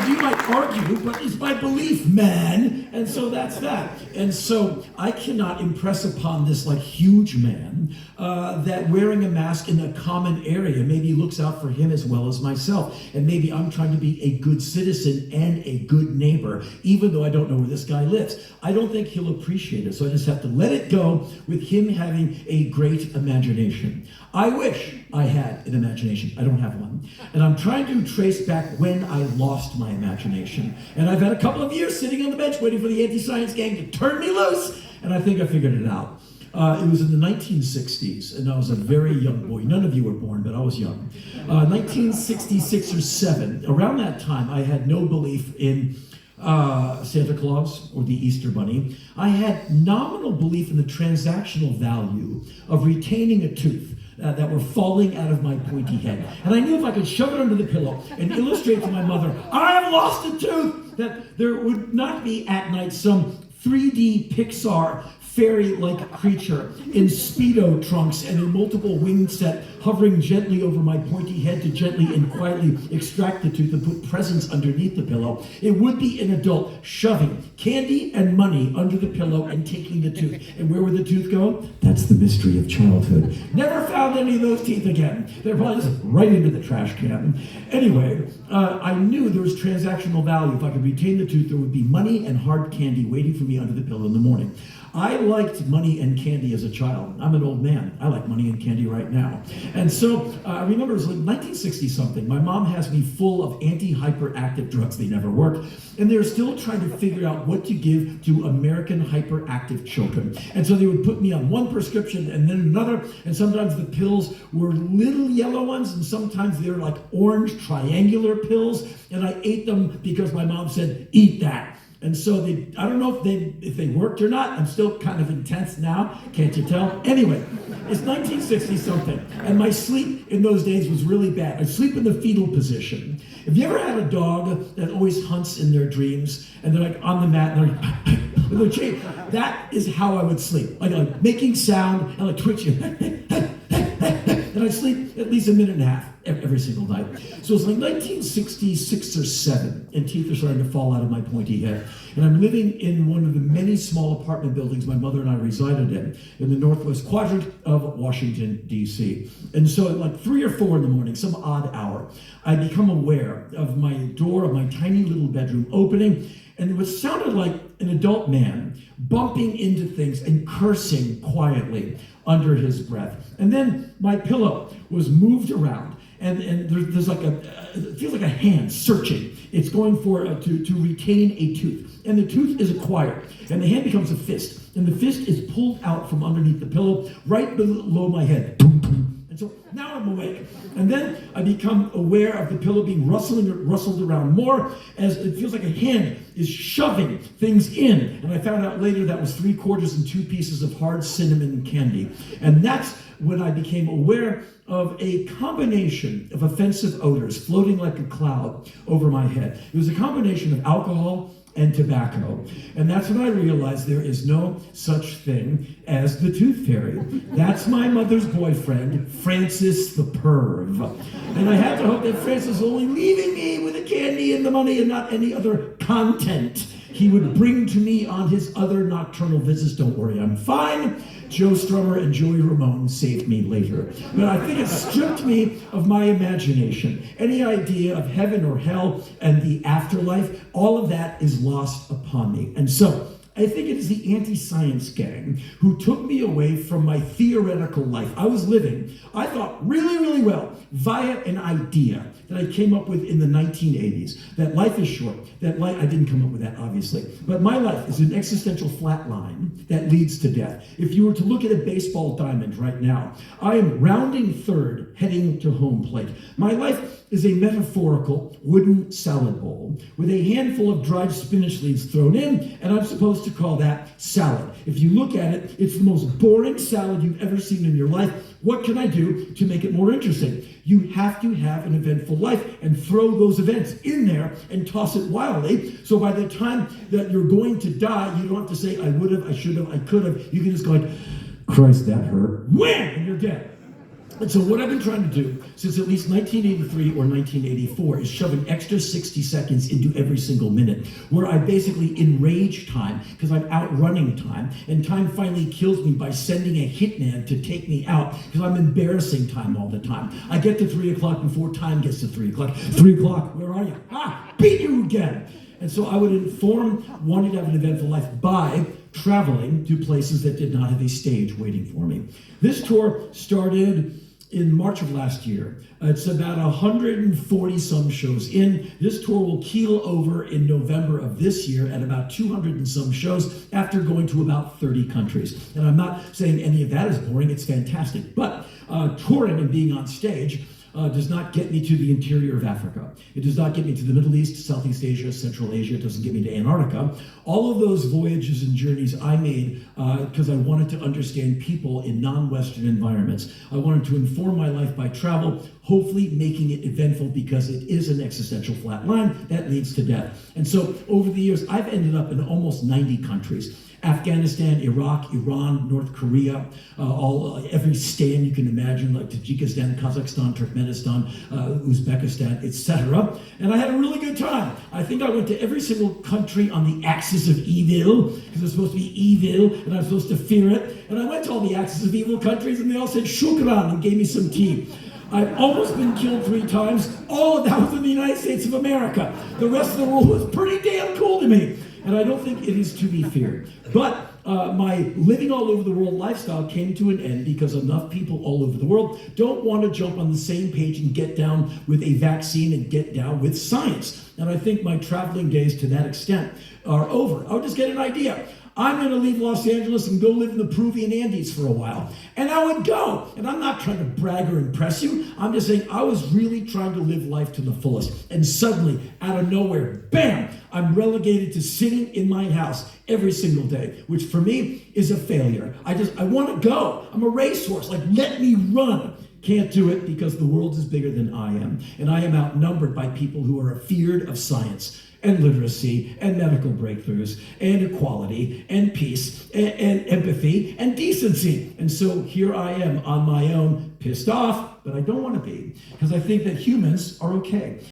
You might argue, but it's my belief, man. And so that's that. And so I cannot impress upon this like huge man that wearing a mask in a common area maybe looks out for him as well as myself. And maybe I'm trying to be a good citizen and a good neighbor, even though I don't know where this guy lives. I don't think he'll appreciate it. So I just have to let it go with him having a great imagination. I wish I had an imagination. I don't have one. And I'm trying to trace back when I lost my imagination. And I've had a couple of years sitting on the bench waiting for the anti-science gang to turn me loose. And I think I figured it out. It was in the 1960s, and I was a very young boy. None of you were born, but I was young. 1966 or 7. Around that time, I had no belief in Santa Claus or the Easter Bunny. I had nominal belief in the transactional value of retaining a tooth that were falling out of my pointy head. And I knew if I could shove it under the pillow and illustrate to my mother, I have lost a tooth, that there would not be at night some 3D Pixar fairy-like creature in Speedo trunks and a multiple wing set hovering gently over my pointy head to gently and quietly extract the tooth and put presents underneath the pillow. It would be an adult shoving candy and money under the pillow and taking the tooth. And where would the tooth go? That's the mystery of childhood. Never found any of those teeth again. They're probably just right into the trash can. Anyway, I knew there was transactional value. If I could retain the tooth, there would be money and hard candy waiting for me under the pillow in the morning. I liked money and candy as a child. I'm an old man. I like money and candy right now. And so I remember it was like 1960-something. My mom has me full of anti-hyperactive drugs. They never work. And they're still trying to figure out what to give to American hyperactive children. And so they would put me on one prescription and then another. And sometimes the pills were little yellow ones, and sometimes they were like orange triangular pills. And I ate them because my mom said, eat that. And so I don't know if they worked or not. I'm still kind of intense now, can't you tell? Anyway, it's 1960-something, and my sleep in those days was really bad. I sleep in the fetal position. Have you ever had a dog that always hunts in their dreams, and they're like on the mat, and they're like, that is how I would sleep. Like making sound, and like twitching. And I sleep at least a minute and a half every single night. So it's like 1966 or 7, and teeth are starting to fall out of my pointy head. And I'm living in one of the many small apartment buildings my mother and I resided in the northwest quadrant of Washington, D.C. And so at like 3 or 4 in the morning, some odd hour, I become aware of my door of my tiny little bedroom opening, and what sounded like an adult man bumping into things and cursing quietly under his breath. And then my pillow was moved around, and there's like it feels like a hand searching. It's going for to retain a tooth, and the tooth is acquired, and the hand becomes a fist, and the fist is pulled out from underneath the pillow right below my head. And so now I'm awake. And then I become aware of the pillow being rustled around more, as it feels like a hand is shoving things in. And I found out later that was 3/4 and 2 pieces of hard cinnamon candy. And that's when I became aware of a combination of offensive odors floating like a cloud over my head. It was a combination of alcohol and tobacco. And that's when I realized there is no such thing as the tooth fairy. That's my mother's boyfriend, Francis the Perv. And I had to hope that Francis was only leaving me with the candy and the money and not any other content he would bring to me on his other nocturnal visits. Don't worry, I'm fine. Joe Strummer and Joey Ramone saved me later. But I think it stripped me of my imagination. Any idea of heaven or hell and the afterlife, all of that is lost upon me. And so I think it is the anti-science gang who took me away from my theoretical life. I was living, I thought, really, really well via an idea that I came up with in the 1980s, that life is short, that life, I didn't come up with that, obviously, but my life is an existential flat line that leads to death. If you were to look at a baseball diamond right now, I am rounding third, heading to home plate. My life is a metaphorical wooden salad bowl with a handful of dried spinach leaves thrown in, and I'm supposed to call that salad. If you look at it, it's the most boring salad you've ever seen in your life. What can I do to make it more interesting? You have to have an eventful life and throw those events in there and toss it wildly. So by the time that you're going to die, you don't have to say, I would have, I should have, I could have. You can just go like, Christ, that hurt. Wham! And you're dead. And so what I've been trying to do since at least 1983 or 1984 is shove an extra 60 seconds into every single minute, where I basically enrage time because I'm outrunning time, and time finally kills me by sending a hitman to take me out because I'm embarrassing time all the time. I get to 3 o'clock before time gets to 3 o'clock. 3 o'clock, where are you? Beat you again. And so I would inform wanting to have an eventful life by traveling to places that did not have a stage waiting for me. This tour started in March of last year. It's about 140 some shows in. This tour will keel over in November of this year at about 200 and some shows after going to about 30 countries. And I'm not saying any of that is boring, it's fantastic. But touring and being on stage does not get me to the interior of Africa. It does not get me to the Middle East, Southeast Asia, Central Asia. It doesn't get me to Antarctica. All of those voyages and journeys I made because I wanted to understand people in non-Western environments. I wanted to inform my life by travel, hopefully making it eventful because it is an existential flat line that leads to death. And so over the years, I've ended up in almost 90 countries. Afghanistan, Iraq, Iran, North Korea, every stand you can imagine, like Tajikistan, Kazakhstan, Turkmenistan, Uzbekistan, etc. And I had a really good time. I think I went to every single country on the axis of evil, because it's supposed to be evil, and I'm supposed to fear it. And I went to all the axis of evil countries, and they all said shukran and gave me some tea. I've almost been killed 3 times. All of that was in the United States of America. The rest of the world was pretty damn cool to me. And I don't think it is to be feared. But my living all over the world lifestyle came to an end because enough people all over the world don't want to jump on the same page and get down with a vaccine and get down with science. And I think my traveling days to that extent are over. I'll just get an idea. I'm going to leave Los Angeles and go live in the Peruvian Andes for a while. And I would go. And I'm not trying to brag or impress you. I'm just saying I was really trying to live life to the fullest. And suddenly, out of nowhere, bam, I'm relegated to sitting in my house every single day, which for me is a failure. I want to go. I'm a racehorse. Like, let me run. Can't do it because the world is bigger than I am. And I am outnumbered by people who are afeared of science and literacy and medical breakthroughs and equality and peace and empathy and decency. And so here I am on my own, pissed off, but I don't want to be, because I think that humans are okay.